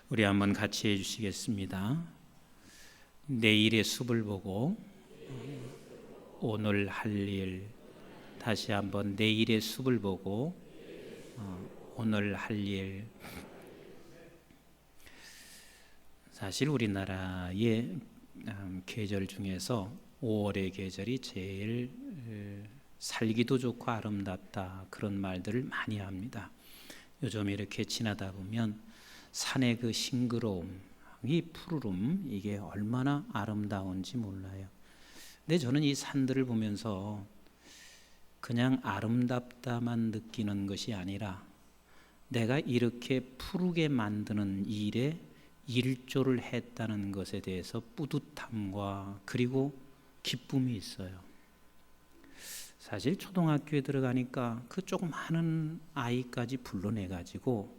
우리 한번 같이 해주시겠습니다. 내일의 숲을 보고 오늘 할 일. 다시 한번 내일의 숲을 보고 오늘 할 일. 사실 우리나라의 계절 중에서 5월의 계절이 제일 살기도 좋고 아름답다, 그런 말들을 많이 합니다. 요즘 이렇게 지나다 보면 산의 그 싱그러움, 이 푸르름, 이게 얼마나 아름다운지 몰라요. 근데 저는 이 산들을 보면서 그냥 아름답다만 느끼는 것이 아니라 내가 이렇게 푸르게 만드는 일에 일조를 했다는 것에 대해서 뿌듯함과 그리고 기쁨이 있어요. 사실 초등학교에 들어가니까 그 조그마한 아이까지 불러내가지고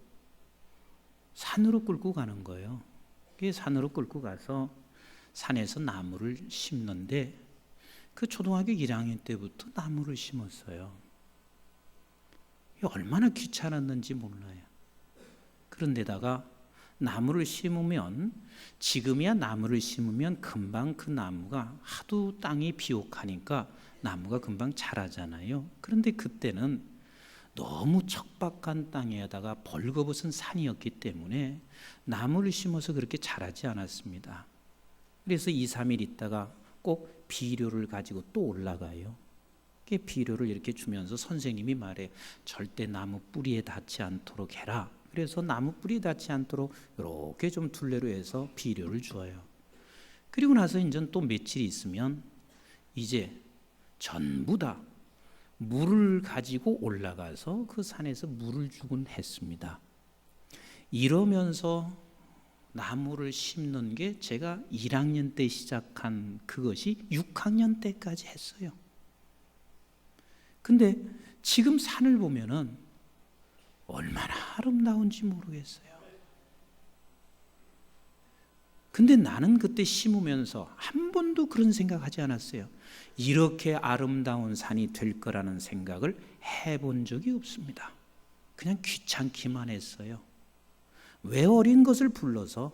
산으로 끌고 가는 거예요. 산으로 끌고 가서 산에서 나무를 심는데 그 초등학교 1학년 때부터 나무를 심었어요. 얼마나 귀찮았는지 몰라요. 그런데다가 나무를 심으면, 지금이야 나무를 심으면 금방 그 나무가 하도 땅이 비옥하니까 나무가 금방 자라잖아요. 그런데 그때는 너무 척박한 땅에다가 벌거벗은 산이었기 때문에 나무를 심어서 그렇게 자라지 않았습니다. 그래서 2, 3일 있다가 꼭 비료를 가지고 또 올라가요. 비료를 이렇게 주면서 선생님이 말해, 절대 나무 뿌리에 닿지 않도록 해라. 그래서 나무 뿌리에 닿지 않도록 이렇게 좀 둘레로 해서 비료를 주어요. 그리고 나서 이제 또 며칠 있으면 이제 전부 다 물을 가지고 올라가서 그 산에서 물을 주곤 했습니다. 이러면서 나무를 심는 게 제가 1학년 때 시작한 그것이 6학년 때까지 했어요. 근데 지금 산을 보면은 얼마나 아름다운지 모르겠어요. 근데 나는 그때 심으면서 한 번도 그런 생각하지 않았어요. 이렇게 아름다운 산이 될 거라는 생각을 해본 적이 없습니다. 그냥 귀찮기만 했어요. 왜 어린 것을 불러서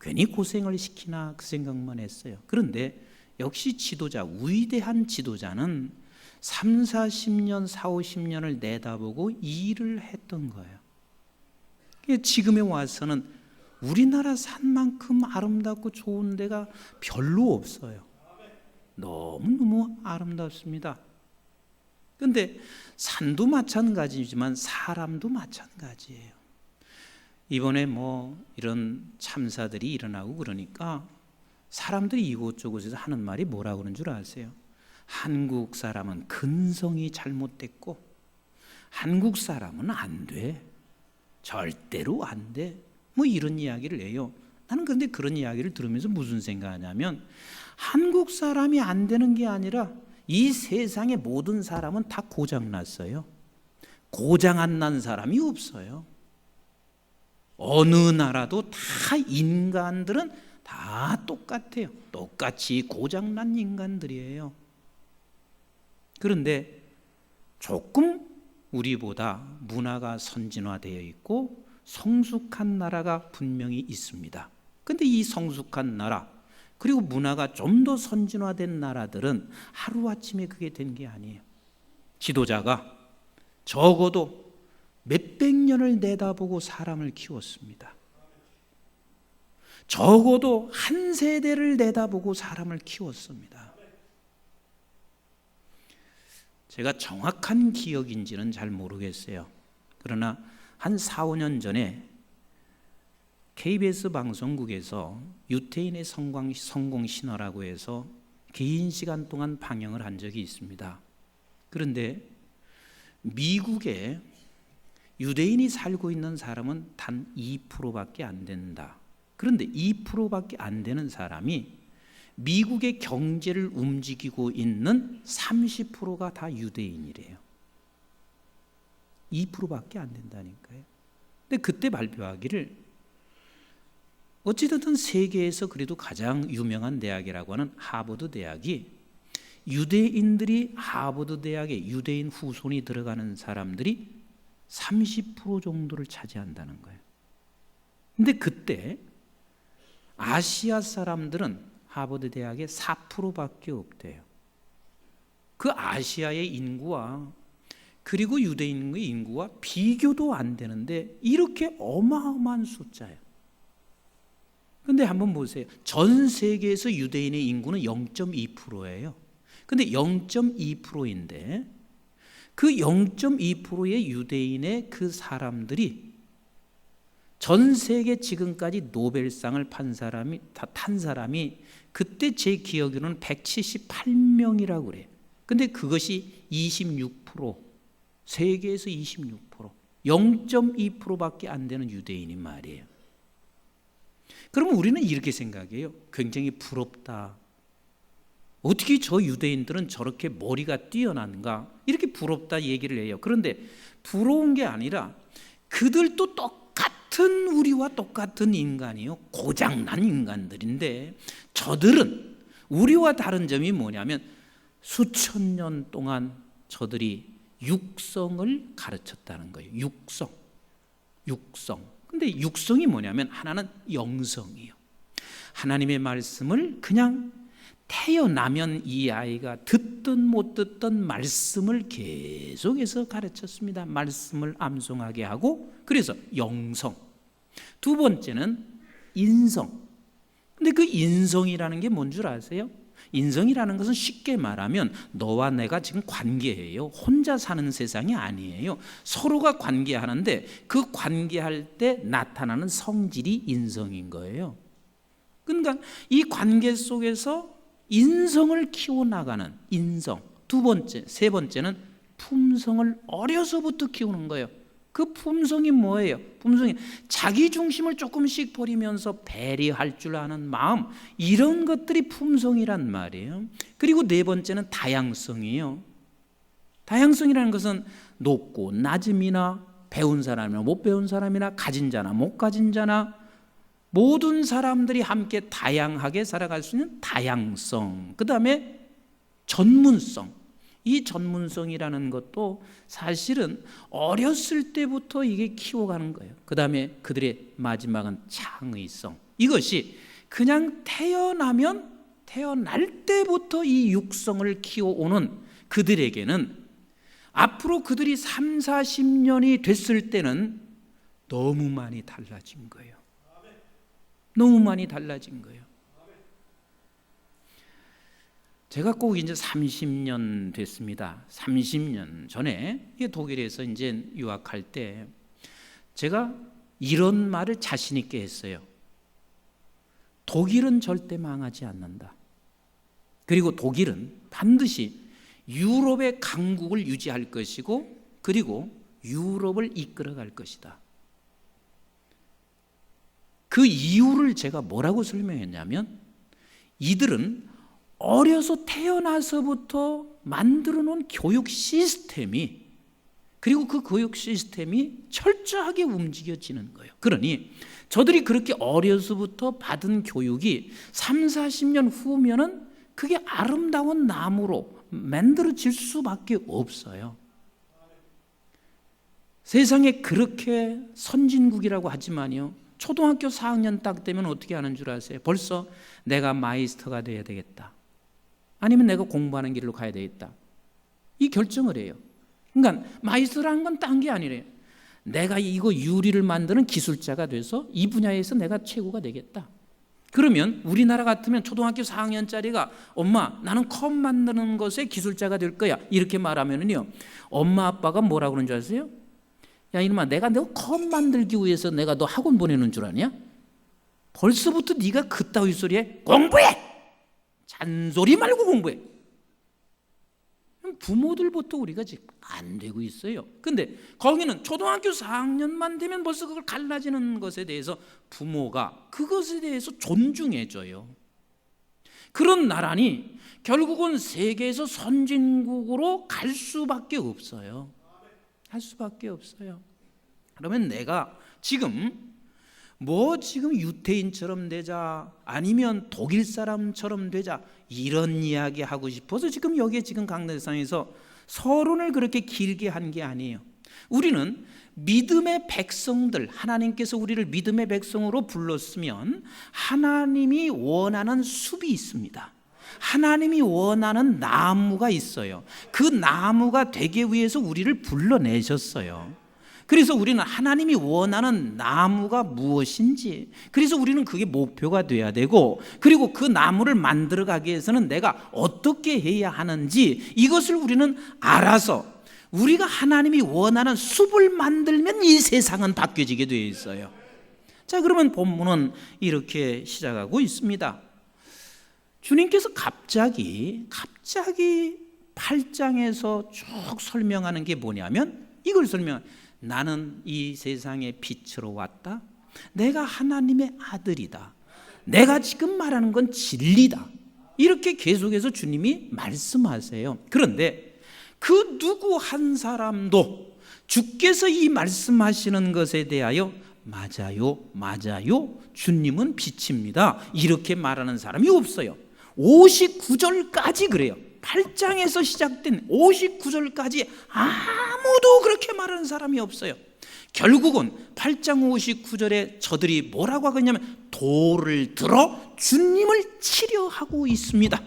괜히 고생을 시키나, 그 생각만 했어요. 그런데 역시 지도자, 위대한 지도자는 3, 40년, 4, 50년을 내다보고 일을 했던 거예요. 지금에 와서는 우리나라 산만큼 아름답고 좋은 데가 별로 없어요. 너무너무 아름답습니다. 그런데 산도 마찬가지지만 사람도 마찬가지예요. 이번에 이런 참사들이 일어나고 그러니까 사람들이 이곳저곳에서 하는 말이 뭐라고 그러는 줄 아세요? 한국 사람은 근성이 잘못됐고 한국 사람은 안 돼. 절대로 안 돼. 이런 이야기를 해요. 나는 그런데 그런 이야기를 들으면서 무슨 생각하냐면, 한국 사람이 안 되는 게 아니라 이 세상의 모든 사람은 다 고장났어요. 고장 안 난 사람이 없어요. 어느 나라도 다 인간들은 다 똑같아요. 똑같이 고장난 인간들이에요. 그런데 조금 우리보다 문화가 선진화되어 있고 성숙한 나라가 분명히 있습니다. 그런데 이 성숙한 나라, 그리고 문화가 좀 더 선진화된 나라들은 하루아침에 그게 된 게 아니에요. 지도자가 적어도 몇백 년을 내다보고 사람을 키웠습니다. 적어도 한 세대를 내다보고 사람을 키웠습니다. 제가 정확한 기억인지는 잘 모르겠어요. 그러나 한 4, 5년 전에 KBS 방송국에서 유태인의 성공 신화라고 해서 긴 시간 동안 방영을 한 적이 있습니다. 그런데 미국에 유대인이 살고 있는 사람은 단 2%밖에 안 된다. 그런데 2%밖에 안 되는 사람이 미국의 경제를 움직이고 있는 30%가 다 유대인이래요. 2%밖에 안 된다니까요. 근데 그때 발표하기를, 어찌됐든 세계에서 그래도 가장 유명한 대학이라고 하는 하버드 대학이, 유대인들이 하버드 대학에 유대인 후손이 들어가는 사람들이 30% 정도를 차지한다는 거예요. 근데 그때 아시아 사람들은 하버드 대학에 4%밖에 없대요. 그 아시아의 인구와 그리고 유대인의 인구와 비교도 안 되는데 이렇게 어마어마한 숫자예요. 근데 한번 보세요. 전 세계에서 유대인의 인구는 0.2%예요. 근데 0.2%인데 그 0.2%의 유대인의 그 사람들이 전 세계 지금까지 노벨상을 탄 사람이 그때 제 기억으로는 178명이라고 그래요. 근데 그것이 26%, 세계에서 26%, 0.2%밖에 안 되는 유대인이 말이에요. 그러면 우리는 이렇게 생각해요. 굉장히 부럽다. 어떻게 저 유대인들은 저렇게 머리가 뛰어난가? 이렇게 부럽다 얘기를 해요. 그런데 부러운 게 아니라 그들도 똑같은 우리와 똑같은 인간이요. 고장난 인간들인데 저들은 우리와 다른 점이 뭐냐면 수천 년 동안 저들이 육성을 가르쳤다는 거예요. 육성. 근데 육성이 뭐냐면 하나는 영성이에요. 하나님의 말씀을 그냥 태어나면 이 아이가 듣든 못 듣든 말씀을 계속해서 가르쳤습니다. 말씀을 암송하게 하고, 그래서 영성. 두 번째는 인성. 근데 그 인성이라는 게 뭔 줄 아세요? 인성이라는 것은 쉽게 말하면 너와 내가 지금 관계해요. 혼자 사는 세상이 아니에요. 서로가 관계하는데 그 관계할 때 나타나는 성질이 인성인 거예요. 그러니까 이 관계 속에서 인성을 키워나가는 인성. 두 번째, 세 번째는 품성을 어려서부터 키우는 거예요. 그 품성이 뭐예요? 품성이 자기 중심을 조금씩 버리면서 배려할 줄 아는 마음, 이런 것들이 품성이란 말이에요. 그리고 네 번째는 다양성이에요. 다양성이라는 것은 높고 낮음이나 배운 사람이나 못 배운 사람이나 가진 자나 못 가진 자나 모든 사람들이 함께 다양하게 살아갈 수 있는 다양성. 그 다음에 전문성. 이 전문성이라는 것도 사실은 어렸을 때부터 이게 키워가는 거예요. 그 다음에 그들의 마지막은 창의성. 이것이 그냥 태어날 때부터 이 육성을 키워오는 그들에게는 앞으로 그들이 3, 40년이 됐을 때는 너무 많이 달라진 거예요. 너무 많이 달라진 거예요. 제가 꼭 이제 30년 됐습니다. 30년 전에 독일에서 이제 유학할 때 제가 이런 말을 자신 있게 했어요. 독일은 절대 망하지 않는다. 그리고 독일은 반드시 유럽의 강국을 유지할 것이고 그리고 유럽을 이끌어갈 것이다. 그 이유를 제가 뭐라고 설명했냐면 이들은 어려서 태어나서부터 만들어 놓은 교육 시스템이 그리고 그 교육 시스템이 철저하게 움직여지는 거예요. 그러니 저들이 그렇게 어려서부터 받은 교육이 3, 40년 후면은 그게 아름다운 나무로 만들어질 수밖에 없어요. 세상에 그렇게 선진국이라고 하지만요. 초등학교 4학년 딱 되면 어떻게 하는 줄 아세요? 벌써 내가 마이스터가 돼야 되겠다. 아니면 내가 공부하는 길로 가야 되겠다. 이 결정을 해요. 그러니까 마이스터라는 건 딴 게 아니래요. 내가 이거 유리를 만드는 기술자가 돼서 이 분야에서 내가 최고가 되겠다. 그러면 우리나라 같으면 초등학교 4학년짜리가 엄마 나는 컵 만드는 것에 기술자가 될 거야 이렇게 말하면은요 엄마 아빠가 뭐라고 그러는 줄 아세요? 야 이놈아 내가 너 컵 만들기 위해서 내가 너 학원 보내는 줄 아냐? 벌써부터 네가 그따위 소리에 공부해! 잔소리 말고 공부해. 부모들부터 우리가 지금 안 되고 있어요. 근데 거기는 초등학교 4학년만 되면 벌써 그걸 갈라지는 것에 대해서 부모가 그것에 대해서 존중해줘요. 그런 나라니 결국은 세계에서 선진국으로 갈 수밖에 없어요. 할 수밖에 없어요. 그러면 내가 지금 지금 유태인처럼 되자 아니면 독일 사람처럼 되자 이런 이야기 하고 싶어서 지금 여기에 지금 강대상에서 서론을 그렇게 길게 한 게 아니에요. 우리는 믿음의 백성들, 하나님께서 우리를 믿음의 백성으로 불렀으면 하나님이 원하는 숲이 있습니다. 하나님이 원하는 나무가 있어요. 그 나무가 되기 위해서 우리를 불러내셨어요. 그래서 우리는 하나님이 원하는 나무가 무엇인지, 그래서 우리는 그게 목표가 돼야 되고, 그리고 그 나무를 만들어 가기 위해서는 내가 어떻게 해야 하는지 이것을 우리는 알아서 우리가 하나님이 원하는 숲을 만들면 이 세상은 바뀌어지게 되어 있어요. 자, 그러면 본문은 이렇게 시작하고 있습니다. 주님께서 갑자기 8장에서 쭉 설명하는 게 뭐냐면 이걸 나는 이 세상의 빛으로 왔다. 내가 하나님의 아들이다. 내가 지금 말하는 건 진리다. 이렇게 계속해서 주님이 말씀하세요. 그런데 그 누구 한 사람도 주께서 이 말씀하시는 것에 대하여 맞아요, 주님은 빛입니다, 이렇게 말하는 사람이 없어요. 59절까지 그래요. 8장에서 시작된 59절까지 아무도 그렇게 말하는 사람이 없어요. 결국은 8장 59절에 저들이 뭐라고 하겠냐면 돌을 들어 주님을 치려하고 있습니다.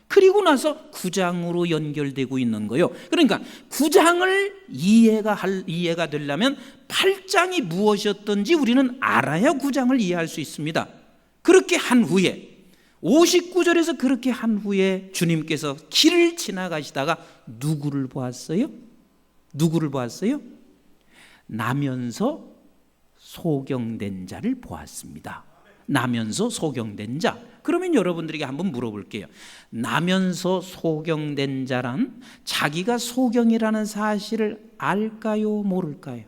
그리고 나서 9장으로 연결되고 있는 거예요. 그러니까 9장을 이해가 되려면 8장이 무엇이었던지 우리는 알아야 9장을 이해할 수 있습니다. 그렇게 한 후에 59절에서 그렇게 한 후에 주님께서 길을 지나가시다가 누구를 보았어요? 나면서 소경된 자를 보았습니다. 나면서 소경된 자. 그러면 여러분들에게 한번 물어볼게요. 나면서 소경된 자란 자기가 소경이라는 사실을 알까요, 모를까요?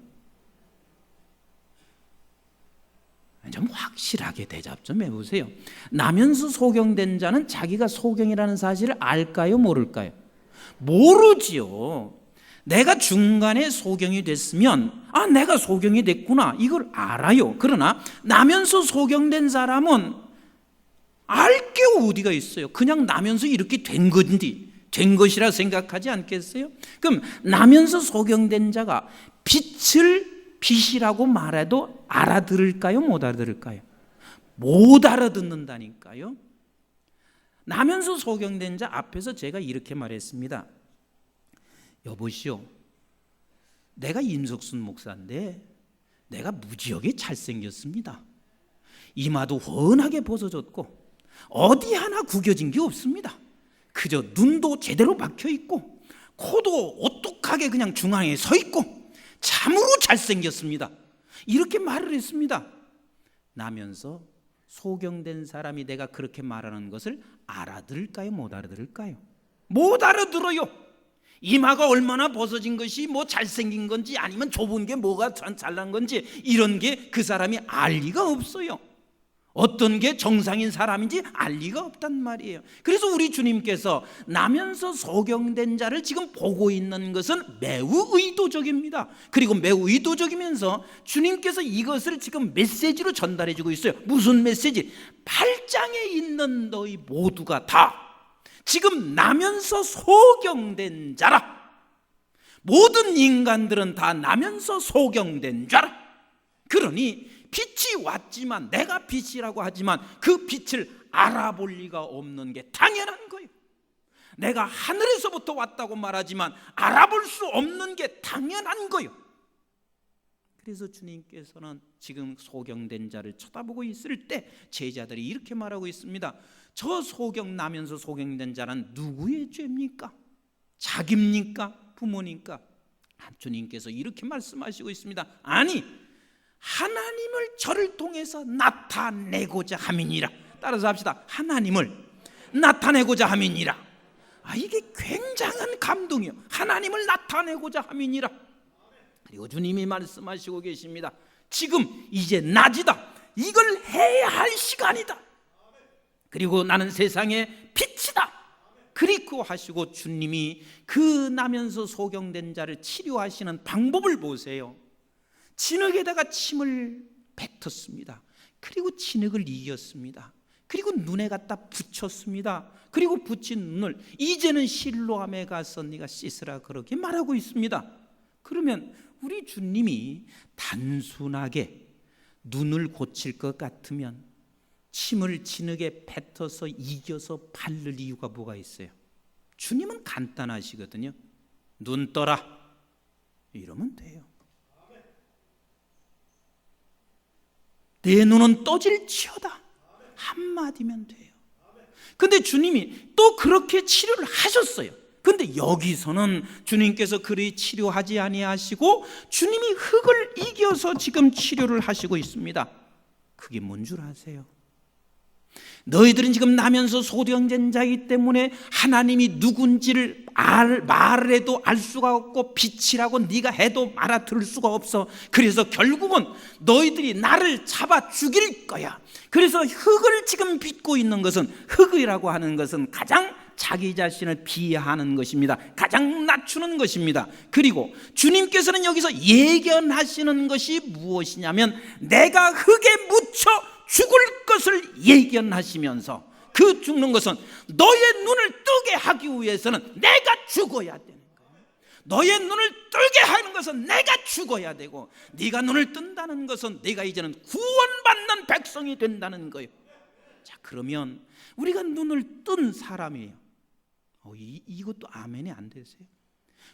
좀 확실하게 대답 좀 해보세요. 나면서 소경된 자는 자기가 소경이라는 사실을 알까요, 모를까요? 모르지요. 내가 중간에 소경이 됐으면 내가 소경이 됐구나, 이걸 알아요. 그러나 나면서 소경된 사람은 알 게 어디가 있어요. 그냥 나면서 이렇게 된 것이라 생각하지 않겠어요? 그럼 나면서 소경된 자가 빛이라고 말해도 알아들을까요, 못 알아들을까요? 못 알아듣는다니까요. 나면서 소경된 자 앞에서 제가 이렇게 말했습니다. 여보시오, 내가 임석순 목사인데 내가 무지하게 잘생겼습니다. 이마도 훤하게 벗어졌고 어디 하나 구겨진 게 없습니다. 그저 눈도 제대로 박혀 있고 코도 오똑하게 그냥 중앙에 서 있고 참으로 잘생겼습니다. 이렇게 말을 했습니다. 나면서 소경된 사람이 내가 그렇게 말하는 것을 알아들을까요, 못 알아들을까요? 못 알아들어요. 이마가 얼마나 벗어진 것이 뭐 잘생긴 건지 아니면 좁은 게 뭐가 잘난 건지 이런 게 그 사람이 알 리가 없어요. 어떤 게 정상인 사람인지 알 리가 없단 말이에요. 그래서 우리 주님께서 나면서 소경된 자를 지금 보고 있는 것은 매우 의도적입니다. 그리고 매우 의도적이면서 주님께서 이것을 지금 메시지로 전달해 주고 있어요. 무슨 메시지? 8장에 있는 너희 모두가 다 지금 나면서 소경된 자라. 모든 인간들은 다 나면서 소경된 자라. 그러니 빛이 왔지만, 내가 빛이라고 하지만 그 빛을 알아볼 리가 없는 게 당연한 거예요. 내가 하늘에서부터 왔다고 말하지만 알아볼 수 없는 게 당연한 거예요. 그래서 주님께서는 지금 소경된 자를 쳐다보고 있을 때 제자들이 이렇게 말하고 있습니다. 저 소경나면서 소경된 자는 누구의 죄입니까? 자기입니까? 부모니까? 주님께서 이렇게 말씀하시고 있습니다. 아니, 하나님을 저를 통해서 나타내고자 함이니라. 따라서 합시다. 하나님을 나타내고자 함이니라. 이게 굉장한 감동이요. 하나님을 나타내고자 함이니라. 그리고 주님이 말씀하시고 계십니다. 지금 이제 낮이다. 이걸 해야 할 시간이다. 그리고 나는 세상의 빛이다. 그리고 하시고 주님이 그 나면서 소경된 자를 치료하시는 방법을 보세요. 진흙에다가 침을 뱉었습니다. 그리고 진흙을 이겼습니다. 그리고 눈에 갖다 붙였습니다. 그리고 붙인 눈을 이제는 실로암에 가서 네가 씻으라 그렇게 말하고 있습니다. 그러면 우리 주님이 단순하게 눈을 고칠 것 같으면 침을 진흙에 뱉어서 이겨서 바를 이유가 뭐가 있어요? 주님은 간단하시거든요. 눈 떠라 이러면 돼요. 내 눈은 떠질지어다 한마디면 돼요. 근데 주님이 또 그렇게 치료를 하셨어요. 근데 여기서는 주님께서 그리 치료하지 아니하시고 주님이 흙을 이겨서 지금 치료를 하시고 있습니다. 그게 뭔 줄 아세요? 너희들은 지금 나면서 소경된 자이기 때문에 하나님이 누군지를 말을 해도 알 수가 없고 빛이라고 네가 해도 알아들을 수가 없어. 그래서 결국은 너희들이 나를 잡아 죽일 거야. 그래서 흙을 지금 빚고 있는 것은, 흙이라고 하는 것은 가장 자기 자신을 비하하는 것입니다. 가장 낮추는 것입니다. 그리고 주님께서는 여기서 예견하시는 것이 무엇이냐면 내가 흙에 묻혀 죽을 것을 예견하시면서, 그 죽는 것은 너의 눈을 뜨게 하기 위해서는 내가 죽어야 되는 거예요. 너의 눈을 뜨게 하는 것은 내가 죽어야 되고, 네가 눈을 뜬다는 것은 내가 이제는 구원받는 백성이 된다는 거예요. 자, 그러면 우리가 눈을 뜬 사람이에요. 이것도 아멘이 안 되세요?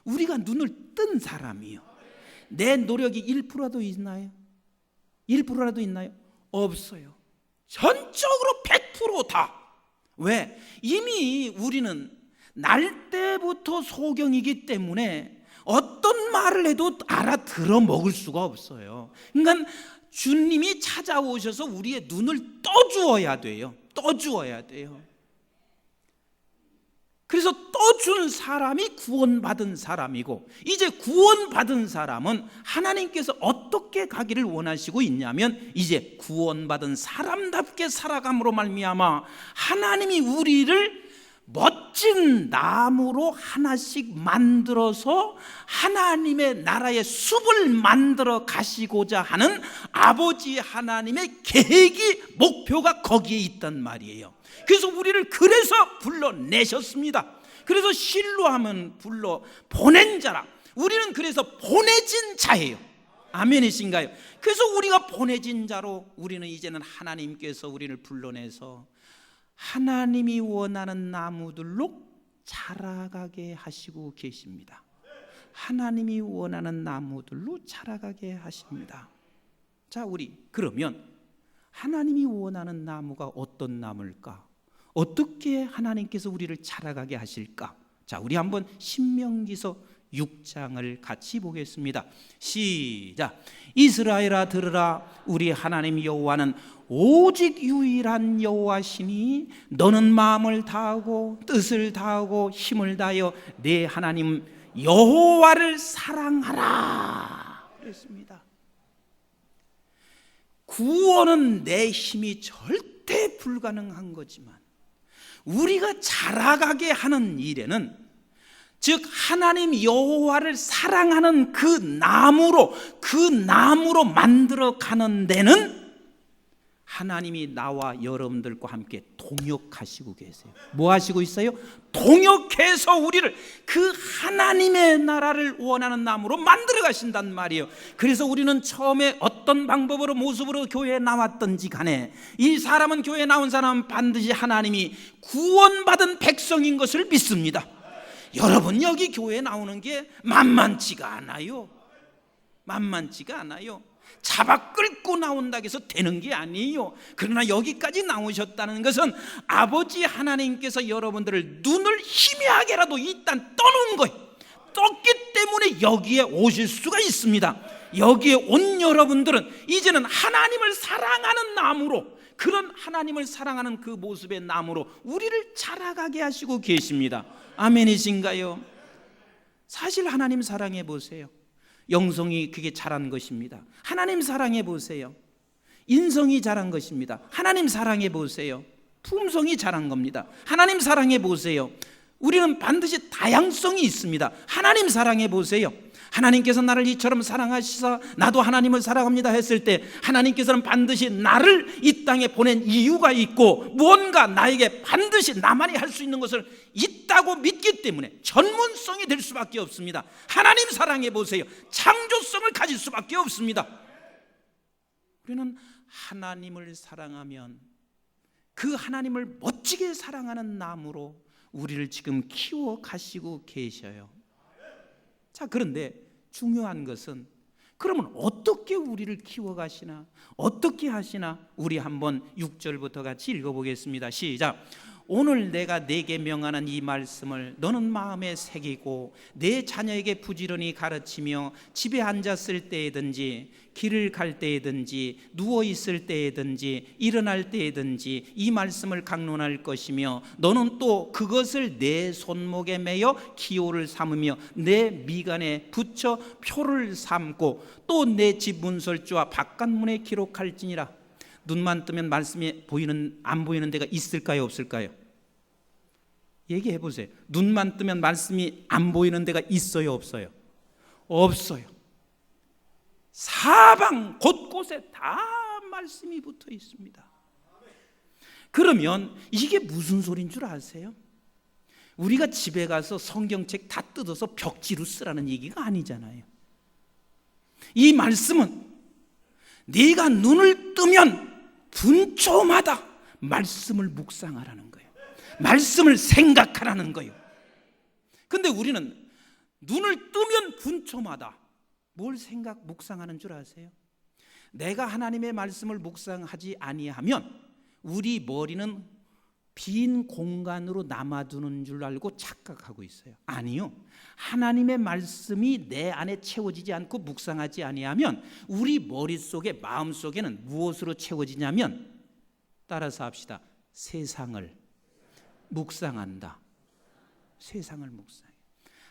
우리가 눈을 뜬 사람이에요. 내 노력이 1%라도 있나요? 1%라도 있나요? 없어요. 전적으로 100% 다. 왜? 이미 우리는 날 때부터 소경이기 때문에 어떤 말을 해도 알아들어 먹을 수가 없어요. 그러니까 주님이 찾아오셔서 우리의 눈을 떠주어야 돼요. 떠주어야 돼요. 그래서 떠준 사람이 구원받은 사람이고, 이제 구원받은 사람은 하나님께서 어떻게 가기를 원하시고 있냐면, 이제 구원받은 사람답게 살아감으로 말미암아 하나님이 우리를 멋진 나무로 하나씩 만들어서 하나님의 나라의 숲을 만들어 가시고자 하는 아버지 하나님의 계획이, 목표가 거기에 있단 말이에요. 그래서 우리를 그래서 불러내셨습니다. 그래서 실로하면 불러 보낸 자라. 우리는 그래서 보내진 자예요. 아멘이신가요? 그래서 우리가 보내진 자로, 우리는 이제는 하나님께서 우리를 불러내서 하나님이 원하는 나무들로 자라가게 하시고 계십니다. 하나님이 원하는 나무들로 자라가게 하십니다. 자, 우리 그러면 하나님이 원하는 나무가 어떤 나무일까? 어떻게 하나님께서 우리를 자라가게 하실까? 자, 우리 한번 신명기서 6장을 같이 보겠습니다. 시작. 이스라엘아 들으라. 우리 하나님 여호와는 오직 유일한 여호와시니 너는 마음을 다하고 뜻을 다하고 힘을 다하여 내 하나님 여호와를 사랑하라 그랬습니다. 구원은 내 힘이 절대 불가능한 거지만 우리가 자라가게 하는 일에는, 즉 하나님 여호와를 사랑하는 그 나무로 만들어 가는 데는 하나님이 나와 여러분들과 함께 동역하시고 계세요. 뭐 하시고 있어요? 동역해서 우리를 그 하나님의 나라를 원하는 나무로 만들어 가신단 말이에요. 그래서 우리는 처음에 어떤 방법으로 모습으로 교회에 나왔던지 간에 이 사람은, 교회에 나온 사람은 반드시 하나님이 구원받은 백성인 것을 믿습니다. 여러분, 여기 교회에 나오는 게 만만치가 않아요. 만만치가 않아요. 잡아 끌고 나온다고 해서 되는 게 아니에요. 그러나 여기까지 나오셨다는 것은 아버지 하나님께서 여러분들을 눈을 희미하게라도 일단 떠놓은 거예요. 떴기 때문에 여기에 오실 수가 있습니다. 여기에 온 여러분들은 이제는 하나님을 사랑하는 나무로, 그런 하나님을 사랑하는 그 모습의 나무로 우리를 자라가게 하시고 계십니다. 아멘이신가요? 사실 하나님 사랑해 보세요. 영성이 그게 자란 것입니다. 하나님 사랑해 보세요. 인성이 자란 것입니다. 하나님 사랑해 보세요. 품성이 자란 겁니다. 하나님 사랑해 보세요. 우리는 반드시 다양성이 있습니다. 하나님 사랑해 보세요. 하나님께서 나를 이처럼 사랑하시사 나도 하나님을 사랑합니다 했을 때 하나님께서는 반드시 나를 이 땅에 보낸 이유가 있고 무언가 나에게 반드시 나만이 할 수 있는 것을 있다고 믿기 때문에 전문성이 될 수밖에 없습니다. 하나님 사랑해 보세요. 창조성을 가질 수밖에 없습니다. 우리는 하나님을 사랑하면 그 하나님을 멋지게 사랑하는 나무로 우리를 지금 키워 가시고 계셔요. 자, 그런데 중요한 것은 그러면 어떻게 우리를 키워 가시나, 어떻게 하시나, 우리 한번 6절부터 같이 읽어보겠습니다. 시작. 오늘 내가 네게 명하는 이 말씀을 너는 마음에 새기고 내 자녀에게 부지런히 가르치며 집에 앉았을 때에든지 길을 갈 때에든지 누워 있을 때에든지 일어날 때에든지 이 말씀을 강론할 것이며 너는 또 그것을 내 손목에 매여 기호를 삼으며 내 미간에 붙여 표를 삼고 또 내 집 문설주와 바깥문에 기록할지니라. 눈만 뜨면 말씀이 안 보이는 데가 있을까요, 없을까요? 얘기해 보세요. 눈만 뜨면 말씀이 안 보이는 데가 있어요, 없어요? 없어요. 사방 곳곳에 다 말씀이 붙어 있습니다. 그러면 이게 무슨 소리인 줄 아세요? 우리가 집에 가서 성경책 다 뜯어서 벽지로 쓰라는 얘기가 아니잖아요. 이 말씀은 네가 눈을 뜨면 분초마다 말씀을 묵상하라는 거예요. 말씀을 생각하라는 거예요. 근데 우리는 눈을 뜨면 분초마다 뭘 묵상하는 줄 아세요? 내가 하나님의 말씀을 묵상하지 아니하면 우리 머리는 빈 공간으로 남아두는 줄 알고 착각하고 있어요. 아니요, 하나님의 말씀이 내 안에 채워지지 않고 묵상하지 아니하면 우리 머릿속에 마음속에는 무엇으로 채워지냐면, 따라서 합시다. 세상을 묵상한다. 세상을 묵상해.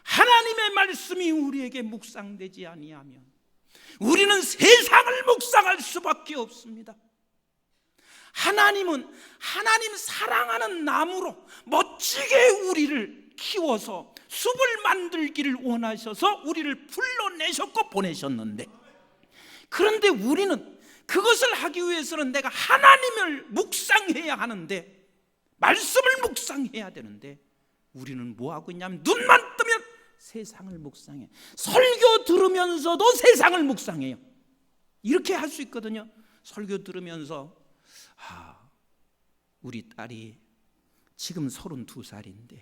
하나님의 말씀이 우리에게 묵상되지 아니하면 우리는 세상을 묵상할 수밖에 없습니다. 하나님은 하나님 사랑하는 나무로 멋지게 우리를 키워서 숲을 만들기를 원하셔서 우리를 불러내셨고 보내셨는데, 그런데 우리는 그것을 하기 위해서는 내가 하나님을 묵상해야 하는데, 말씀을 묵상해야 되는데 우리는 뭐하고 있냐면 눈만 뜨면 세상을 묵상해. 설교 들으면서도 세상을 묵상해요. 이렇게 할 수 있거든요. 설교 들으면서 우리 딸이 지금 32살인데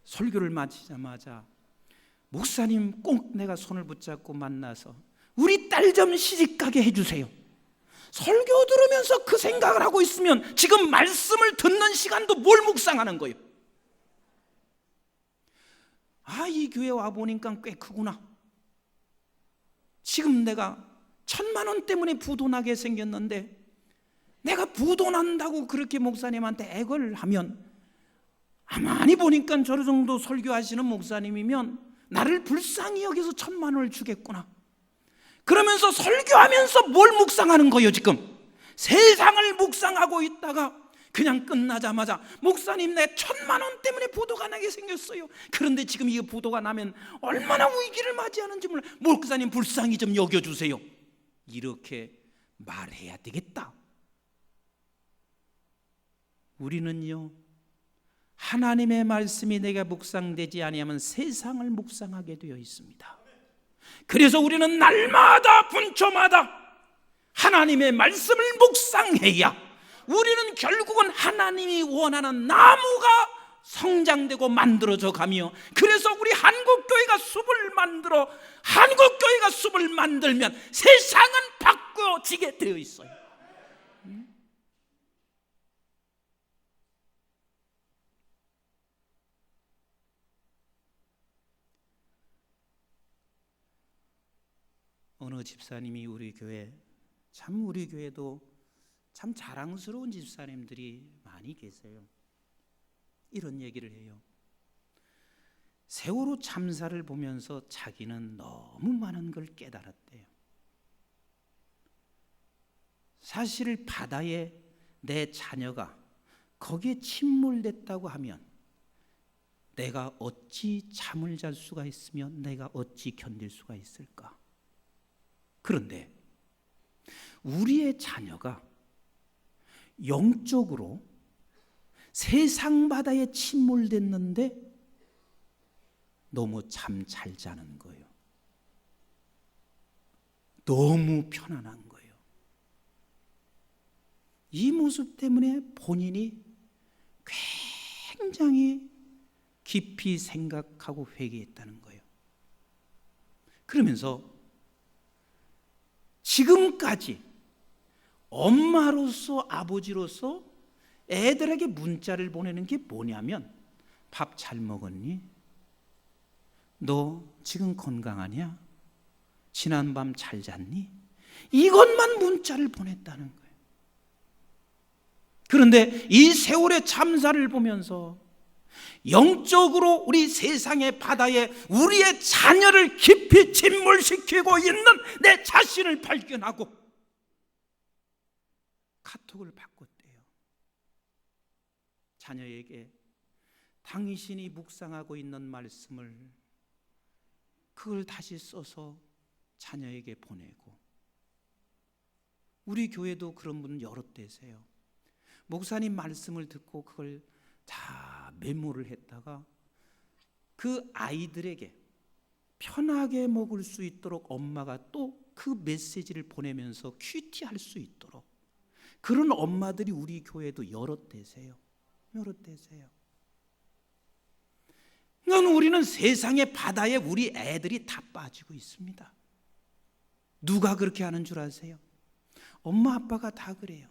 설교를 마치자마자 목사님 꼭 내가 손을 붙잡고 만나서 우리 딸 좀 시집가게 해주세요. 설교 들으면서 그 생각을 하고 있으면 지금 말씀을 듣는 시간도 뭘 묵상하는 거예요? 이 교회 와보니까 꽤 크구나. 지금 내가 1,000만 원 때문에 부도나게 생겼는데 내가 부도난다고 그렇게 목사님한테 애걸 하면, 가만히 보니까 저 정도 설교하시는 목사님이면 나를 불쌍히 여기서 1,000만 원을 주겠구나. 그러면서 설교하면서 뭘 묵상하는 거예요? 지금 세상을 묵상하고 있다가 그냥 끝나자마자 목사님 내 1,000만 원 때문에 부도가 나게 생겼어요. 그런데 지금 이 부도가 나면 얼마나 위기를 맞이하는지 몰라요. 목사님 불쌍히 좀 여겨주세요. 이렇게 말해야 되겠다. 우리는요, 하나님의 말씀이 내가 묵상되지 아니하면 세상을 묵상하게 되어 있습니다. 그래서 우리는 날마다 분초마다 하나님의 말씀을 묵상해야 우리는 결국은 하나님이 원하는 나무가 성장되고 만들어져 가며, 그래서 우리 한국교회가 숲을 만들어 한국교회가 숲을 만들면 세상은 바꿔지게 되어 있어요. 어느 집사님이 우리 교회도 참 자랑스러운 집사님들이 많이 계세요. 이런 얘기를 해요. 세월호 참사를 보면서 자기는 너무 많은 걸 깨달았대요. 사실 바다에 내 자녀가 거기에 침몰됐다고 하면 내가 어찌 잠을 잘 수가 있으며 내가 어찌 견딜 수가 있을까? 그런데 우리의 자녀가 영적으로 세상 바다에 침몰됐는데 너무 잠 잘 자는 거예요. 너무 편안한 거예요. 이 모습 때문에 본인이 굉장히 깊이 생각하고 회개했다는 거예요. 그러면서 지금까지 엄마로서 아버지로서 애들에게 문자를 보내는 게 뭐냐면 밥 잘 먹었니? 너 지금 건강하냐? 지난밤 잘 잤니? 이것만 문자를 보냈다는 거예요. 그런데 이 세월의 참사를 보면서 영적으로 우리 세상의 바다에 우리의 자녀를 깊이 침몰시키고 있는 내 자신을 발견하고 카톡을 바꿨대요. 자녀에게 당신이 묵상하고 있는 말씀을 그걸 다시 써서 자녀에게 보내고, 우리 교회도 그런 분 여러 대세요. 목사님 말씀을 듣고 그걸 다 메모를 했다가 그 아이들에게 편하게 먹을 수 있도록 엄마가 또 그 메시지를 보내면서 큐티할 수 있도록, 그런 엄마들이 우리 교회도 여러 대세요. 여러 대세요. 그러니까 우리는 세상의 바다에 우리 애들이 다 빠지고 있습니다. 누가 그렇게 하는 줄 아세요? 엄마 아빠가 다 그래요.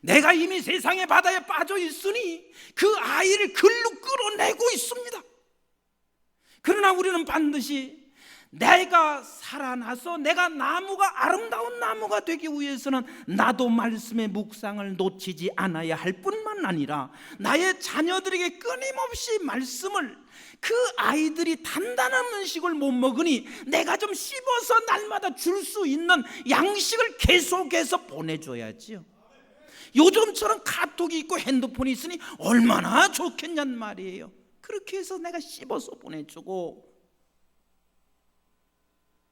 내가 이미 세상의 바다에 빠져 있으니 그 아이를 글로 끌어내고 있습니다. 그러나 우리는 반드시 내가 살아나서 내가 나무가 아름다운 나무가 되기 위해서는 나도 말씀의 묵상을 놓치지 않아야 할 뿐만 아니라 나의 자녀들에게 끊임없이 말씀을, 그 아이들이 단단한 음식을 못 먹으니 내가 좀 씹어서 날마다 줄 수 있는 양식을 계속해서 보내줘야지요. 요즘처럼 카톡이 있고 핸드폰이 있으니 얼마나 좋겠냔 말이에요. 그렇게 해서 내가 씹어서 보내주고,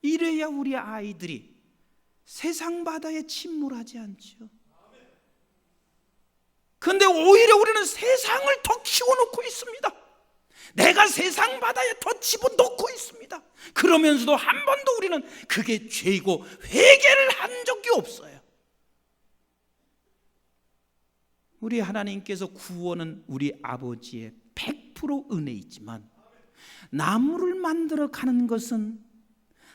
이래야 우리 아이들이 세상 바다에 침몰하지 않죠. 그런데 오히려 우리는 세상을 더 키워놓고 있습니다. 내가 세상 바다에 더 집어넣고 있습니다. 그러면서도 한 번도 우리는 그게 죄이고 회개를 한 적이 없어요. 우리 하나님께서 구원은 우리 아버지의 100% 은혜이지만 나무를 만들어 가는 것은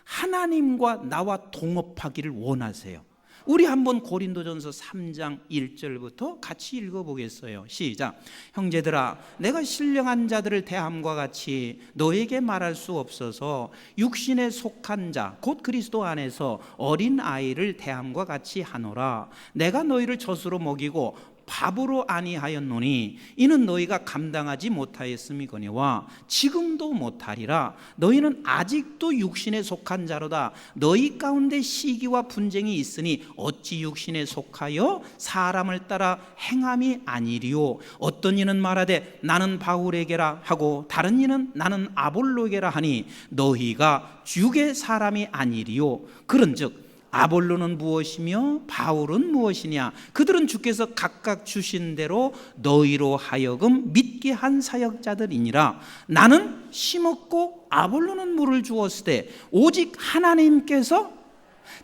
하나님과 나와 동업하기를 원하세요. 우리 한번 고린도전서 3장 1절부터 같이 읽어보겠어요. 시작. 형제들아, 내가 신령한 자들을 대함과 같이 너에게 말할 수 없어서 육신에 속한 자 곧 그리스도 안에서 어린 아이를 대함과 같이 하노라. 내가 너희를 젖으로 먹이고 밥으로 아니하였노니 이는 너희가 감당하지 못하였음이거니와 지금도 못하리라. 너희는 아직도 육신에 속한 자로다. 너희 가운데 시기와 분쟁이 있으니 어찌 육신에 속하여 사람을 따라 행함이 아니리요. 어떤 이는 말하되 나는 바울에게라 하고 다른 이는 나는 아볼로에게라 하니 너희가 육의 사람이 아니리요. 그런즉 아볼로는 무엇이며 바울은 무엇이냐? 그들은 주께서 각각 주신 대로 너희로 하여금 믿게 한 사역자들이니라. 나는 심었고 아볼로는 물을 주었으되 오직 하나님께서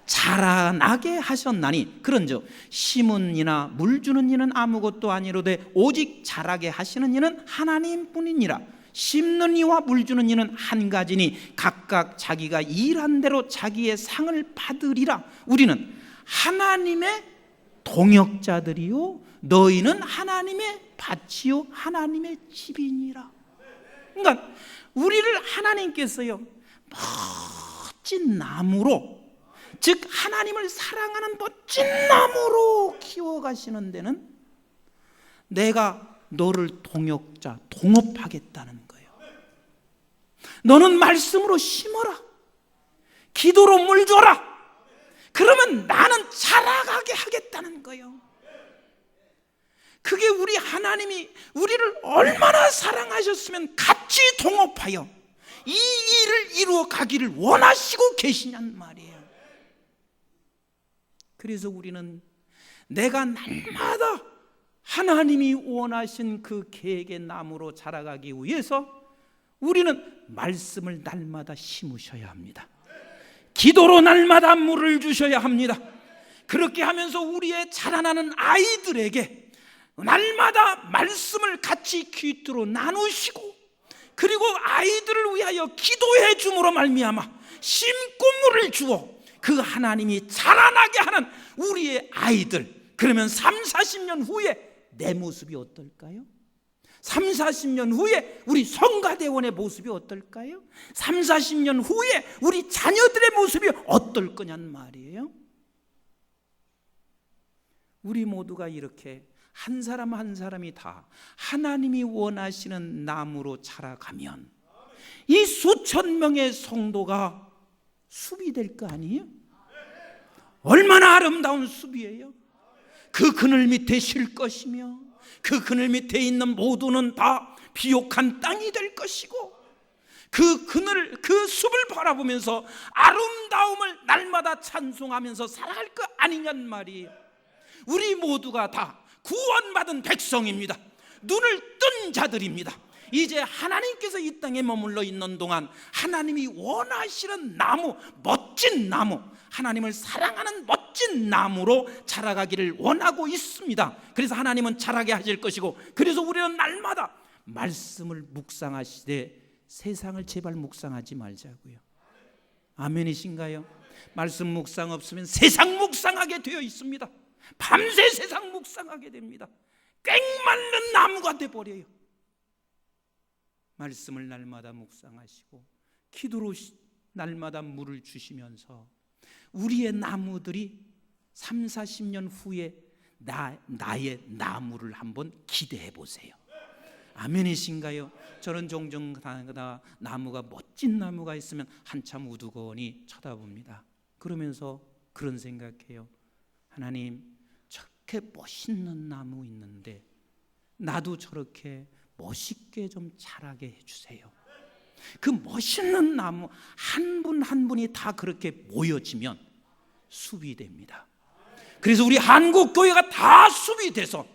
자라나게 하셨나니 그런즉 심은 이나 물 주는 이는 아무것도 아니로되 오직 자라게 하시는 이는 하나님뿐이니라. 심는 이와 물 주는 이는 한 가지니 각각 자기가 일한 대로 자기의 상을 받으리라. 우리는 하나님의 동역자들이요 너희는 하나님의 밭이요 하나님의 집이니라. 그러니까 우리를 하나님께서요 멋진 나무로, 즉 하나님을 사랑하는 멋진 나무로 키워가시는 데는 내가 너를 동역자, 동업하겠다는 거예요. 너는 말씀으로 심어라. 기도로 물 줘라. 그러면 나는 자라가게 하겠다는 거예요. 그게 우리 하나님이 우리를 얼마나 사랑하셨으면 같이 동업하여 이 일을 이루어 가기를 원하시고 계시냔 말이에요. 그래서 우리는 내가 날마다 하나님이 원하신 그 계획의 나무로 자라가기 위해서 우리는 말씀을 날마다 심으셔야 합니다. 기도로 날마다 물을 주셔야 합니다. 그렇게 하면서 우리의 자라나는 아이들에게 날마다 말씀을 같이 귀두로 나누시고, 그리고 아이들을 위하여 기도해 줌으로 말미암아 심고 물을 주어 그 하나님이 자라나게 하는 우리의 아이들, 그러면 30-40년 후에 내 모습이 어떨까요? 30-40년 후에 우리 성가대원의 모습이 어떨까요? 30-40년 후에 우리 자녀들의 모습이 어떨 거냔 말이에요. 우리 모두가 이렇게 한 사람 한 사람이 다 하나님이 원하시는 나무로 자라가면 이 수천 명의 성도가 숲이 될 거 아니에요? 얼마나 아름다운 숲이에요. 그 그늘 밑에 쉴 것이며 그 그늘 밑에 있는 모두는 다 비옥한 땅이 될 것이고, 그 그늘, 그 숲을 바라보면서 아름다움을 날마다 찬송하면서 살아갈 거 아니냔 말이에요. 우리 모두가 다 구원받은 백성입니다. 눈을 뜬 자들입니다. 이제 하나님께서 이 땅에 머물러 있는 동안 하나님이 원하시는 나무, 멋진 나무, 하나님을 사랑하는 멋진 나무로 자라가기를 원하고 있습니다. 그래서 하나님은 자라게 하실 것이고, 그래서 우리는 날마다 말씀을 묵상하시되 세상을 제발 묵상하지 말자고요. 아멘이신가요? 말씀 묵상 없으면 세상 묵상하게 되어 있습니다. 밤새 세상 묵상하게 됩니다. 꽹말른 나무가 돼버려요. 말씀을 날마다 묵상하시고 기도로 날마다 물을 주시면서 우리의 나무들이 30-40년 후에 나의 나무를 한번 기대해 보세요. 아멘이신가요? 저는 종종 나무가, 멋진 나무가 있으면 한참 우두거니 쳐다봅니다. 그러면서 그런 생각해요. 하나님, 저렇게 멋있는 나무 있는데 나도 저렇게 멋있게 좀 자라게 해주세요. 그 멋있는 나무 한 분 한 분이 다 그렇게 모여지면 숲이 됩니다. 그래서 우리 한국 교회가 다 숲이 돼서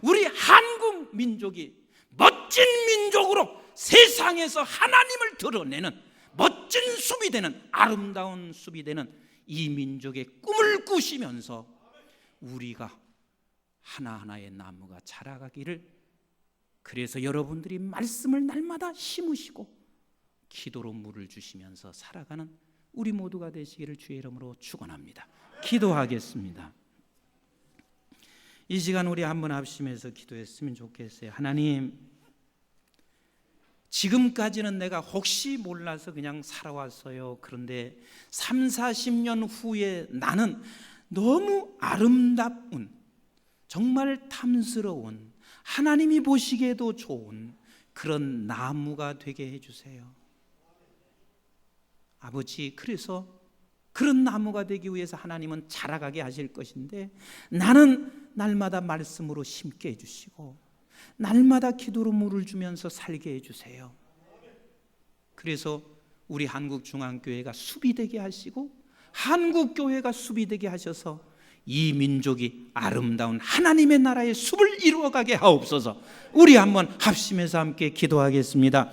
우리 한국 민족이 멋진 민족으로 세상에서 하나님을 드러내는 멋진 숲이 되는, 아름다운 숲이 되는 이 민족의 꿈을 꾸시면서 우리가 하나하나의 나무가 자라가기를, 그래서 여러분들이 말씀을 날마다 심으시고 기도로 물을 주시면서 살아가는 우리 모두가 되시기를 주의 이름으로 축원합니다. 기도하겠습니다. 이 시간 우리 한번 합심해서 기도했으면 좋겠어요. 하나님, 지금까지는 내가 혹시 몰라서 그냥 살아왔어요. 그런데 30-40년 후에 나는 너무 아름다운, 정말 탐스러운, 하나님이 보시기에도 좋은 그런 나무가 되게 해주세요. 아버지, 그래서 그런 나무가 되기 위해서 하나님은 자라가게 하실 것인데 나는 날마다 말씀으로 심게 해주시고 날마다 기도로 물을 주면서 살게 해주세요. 그래서 우리 한국중앙교회가 숲이 되게 하시고 한국교회가 숲이 되게 하셔서 이 민족이 아름다운 하나님의 나라의 숲을 이루어가게 하옵소서. 우리 한번 합심해서 함께 기도하겠습니다.